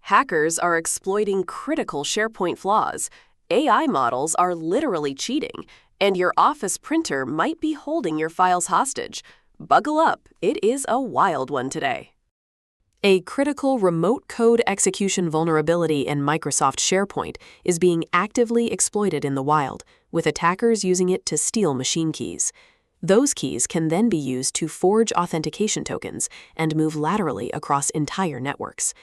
Hackers are exploiting critical SharePoint flaws. AI models are literally cheating, and your office printer might be holding your files hostage. Buckle up, it is a wild one today. A critical remote code execution vulnerability in Microsoft SharePoint is being actively exploited in the wild, with attackers using it to steal machine keys. Those keys can then be used to forge authentication tokens and move laterally across entire networks.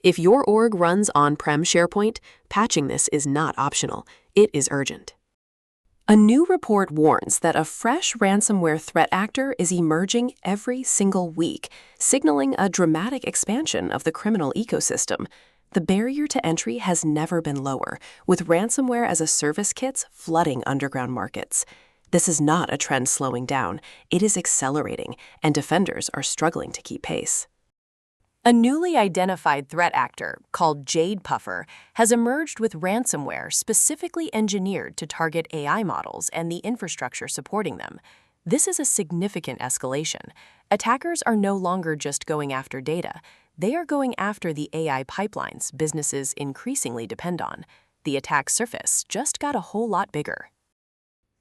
If your org runs on-prem SharePoint, patching this is not optional. It is urgent. A new report warns that a fresh ransomware threat actor is emerging every single week, signaling a dramatic expansion of the criminal ecosystem. The barrier to entry has never been lower, with ransomware as a service kits flooding underground markets. This is not a trend slowing down, it is accelerating, and defenders are struggling to keep pace. A newly identified threat actor, called JADEPUFFER, has emerged with ransomware specifically engineered to target AI models and the infrastructure supporting them. This is a significant escalation. Attackers are no longer just going after data. They are going after the AI pipelines businesses increasingly depend on. The attack surface just got a whole lot bigger.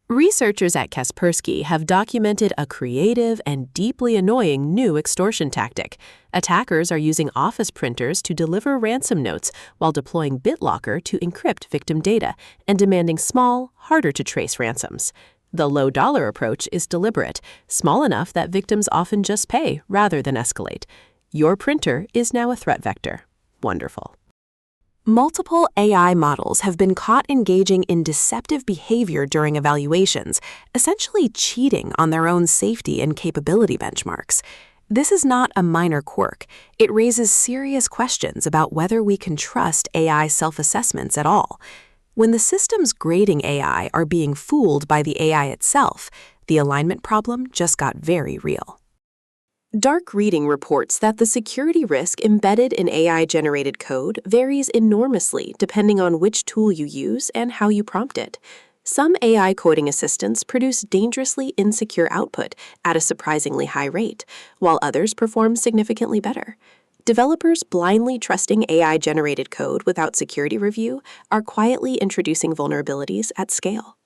Researchers at Kaspersky have documented a creative and deeply annoying new extortion tactic. Attackers are using office printers to deliver ransom notes while deploying BitLocker to encrypt victim data and demanding small, harder-to-trace ransoms. The low-dollar approach is deliberate, small enough that victims often just pay rather than escalate. Your printer is now a threat vector. Wonderful. Multiple AI models have been caught engaging in deceptive behavior during evaluations, essentially cheating on their own safety and capability benchmarks. This is not a minor quirk. It raises serious questions about whether we can trust AI self-assessments at all. When the systems grading AI are being fooled by the AI itself, the alignment problem just got very real. Dark Reading reports that the security risk embedded in AI-generated code varies enormously depending on which tool you use and how you prompt it. Some AI coding assistants produce dangerously insecure output at a surprisingly high rate, while others perform significantly better. Developers blindly trusting AI-generated code without security review are quietly introducing vulnerabilities at scale.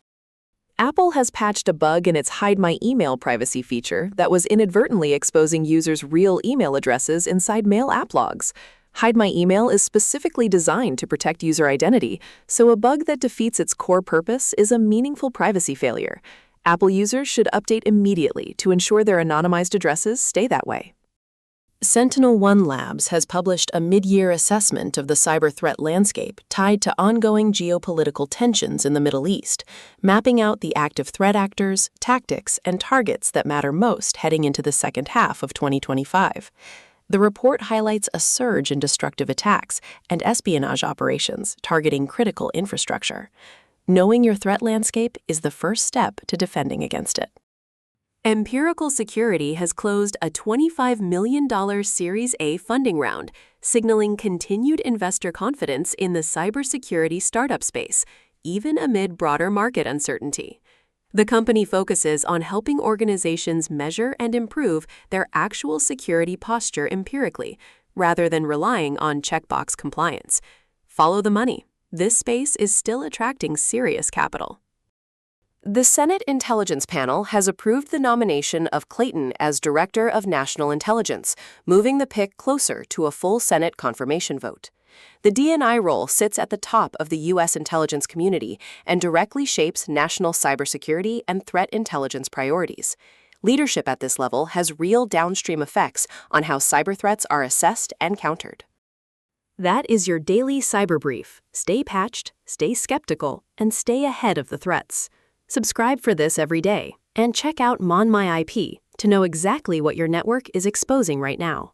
Apple has patched a bug in its Hide My Email privacy feature that was inadvertently exposing users' real email addresses inside mail app logs. Hide My Email is specifically designed to protect user identity, so a bug that defeats its core purpose is a meaningful privacy failure. Apple users should update immediately to ensure their anonymized addresses stay that way. SentinelOne Labs has published a mid-year assessment of the cyber threat landscape tied to ongoing geopolitical tensions in the Middle East, mapping out the active threat actors, tactics, and targets that matter most heading into the second half of 2025. The report highlights a surge in destructive attacks and espionage operations targeting critical infrastructure. Knowing your threat landscape is the first step to defending against it. Empirical Security has closed a $25 million Series A funding round, signaling continued investor confidence in the cybersecurity startup space, even amid broader market uncertainty. The company focuses on helping organizations measure and improve their actual security posture empirically, rather than relying on checkbox compliance. Follow the money. This space is still attracting serious capital. The Senate Intelligence Panel has approved the nomination of CLAYTON as Director of National Intelligence, moving the pick closer to a full Senate confirmation vote. The D&I role sits at the top of the U.S. intelligence community and directly shapes national cybersecurity and threat intelligence priorities. Leadership at this level has real downstream effects on how cyber threats are assessed and countered. That is your daily cyber brief. Stay patched, stay skeptical, and stay ahead of the threats. Subscribe for this every day, and check out MonMyIP to know exactly what your network is exposing right now.